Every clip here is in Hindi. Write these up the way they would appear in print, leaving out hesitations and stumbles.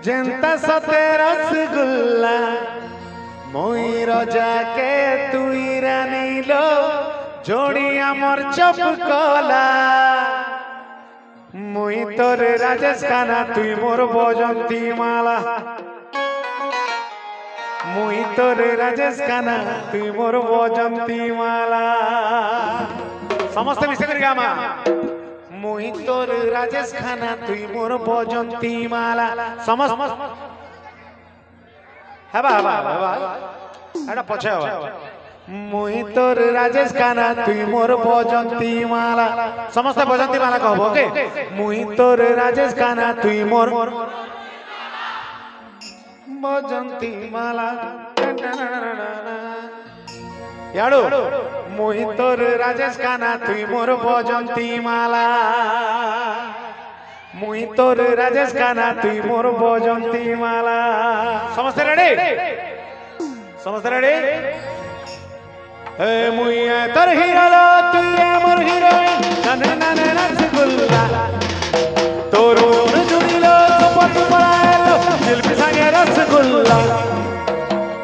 जेंता सते रसगुल्ला मुई रजा के तुई रानी लो जोड़ी आमर चपकला मुई तोर राजेश खाना तुई मोर बजंती माला मुई तोर राजेश खाना तुई मोर बजंती माला समस्त मिसे करी गामा मुई तोर राजेश खाना तुई मोर बजंती माला समस्त हेबा हेबा हेबा एटा पछे हेबा मुई तोर राजेश खाना तुई मोर बजंती माला समस्त बजंती माला कहबो ओके मुई तोर राजेश खाना तुई मोर बजंती माला याडो मुई तोर राजेश खाना तुई मोर बजंती माला मुई तोर राजेश खाना तुई मोर बजंती माला समस्त रेडी समस्त रेडी ए मुई तोर हीरो तुई मोर हिरोइन नने नने रसगुल्ला तोर मोर जुड़िलो सपत परायलो दिल पिसागे रसगुल्ला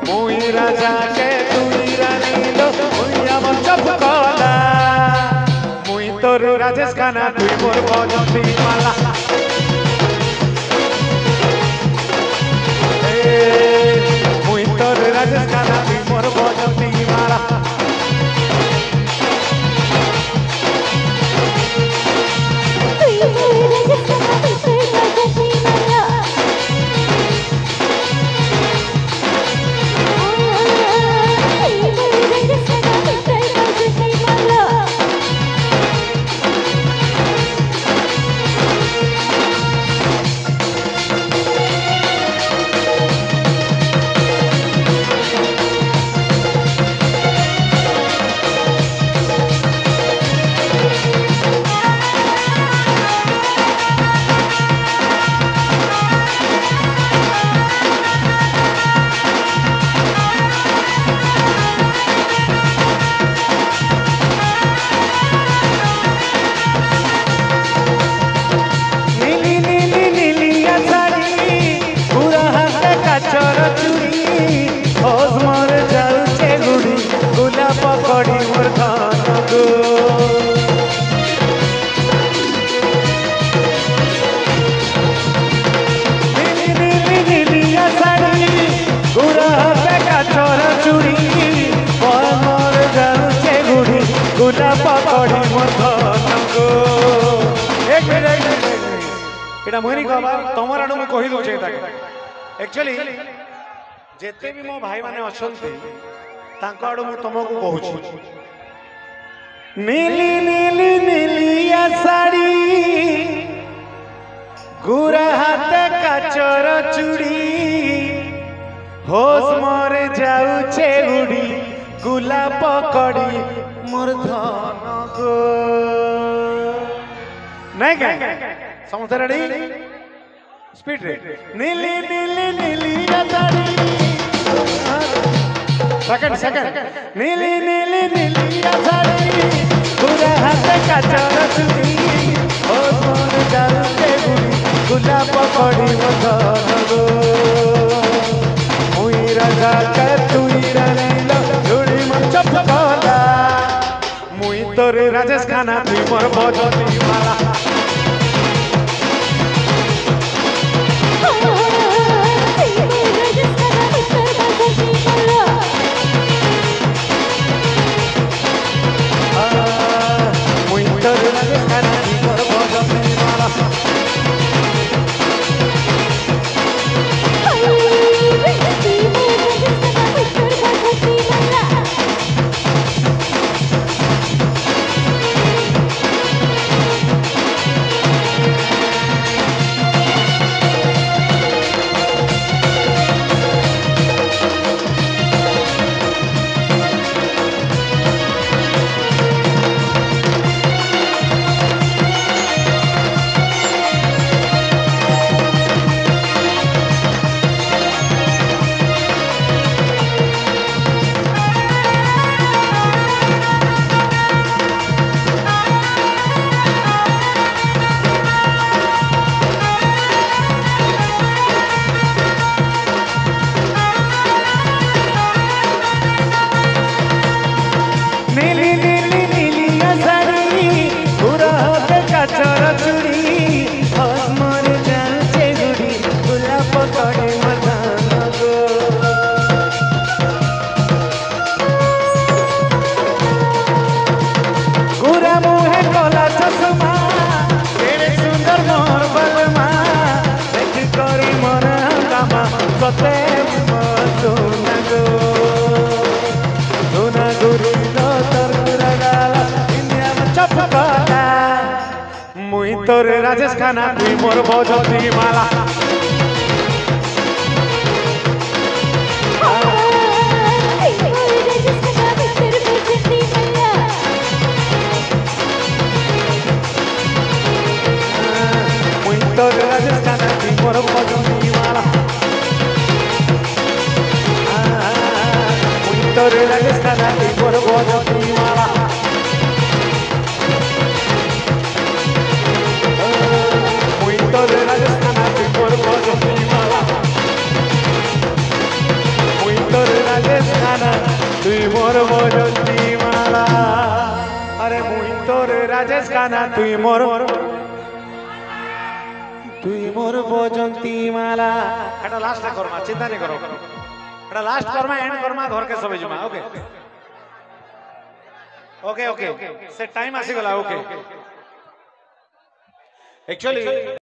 मुई राजा के तुई रानी लो मुई आमर चपकला मुई तोर राजेश खाना तुई मोर बजंती माला मुई तोर राजेश खाना तुई मोर बजंती माला एटा मोहनी कहबा तमर आडू मैं कहि दोचे ताके एक्चुअली जेते भी मो भाई माने अछंती तांको आडू मैं तुमको कहूची नीली नीली नीलिया साड़ी गुरा हाथे काचर चूड़ी होश मोर जाउचे उड़ी गुलाब कड़ी मोर धन गो नहीं क्या समझ रेडी स्पीड रे नीली नीली नीली साड़ी सेकंड सेकंड नीली नीली नीली साड़ी पूरा हाथ का चरचुरी ओ मोर जाते गुड़ी गुलाब पड़ी मधन गो मुई राजा के तुई रानी लो जुड़ी मन चपकला मुई तोर राजेश खाना तुई मोर बजंती माला মুই তোর রাজেশ খানা তুই মোর বজন্তী মালা মুই তোর রাজেশ খানা তুই মোর বজন্তী মালা মুই তোর রাজেশ খানা তুই মোর বজন্তী মালা তুই মোর বজন্তী মালা আরে মুই তোর রাজেশ খানা তুই মোর বজন্তী মালা এটা লাস্ট কর্মা চিন্তা নেই করো এটা লাস্ট কর্মা এন্ড কর্মা ঘরকে সবাই জমা ওকে ওকে ওকে সে টাইম আসি গলা ওকে एक्चुअली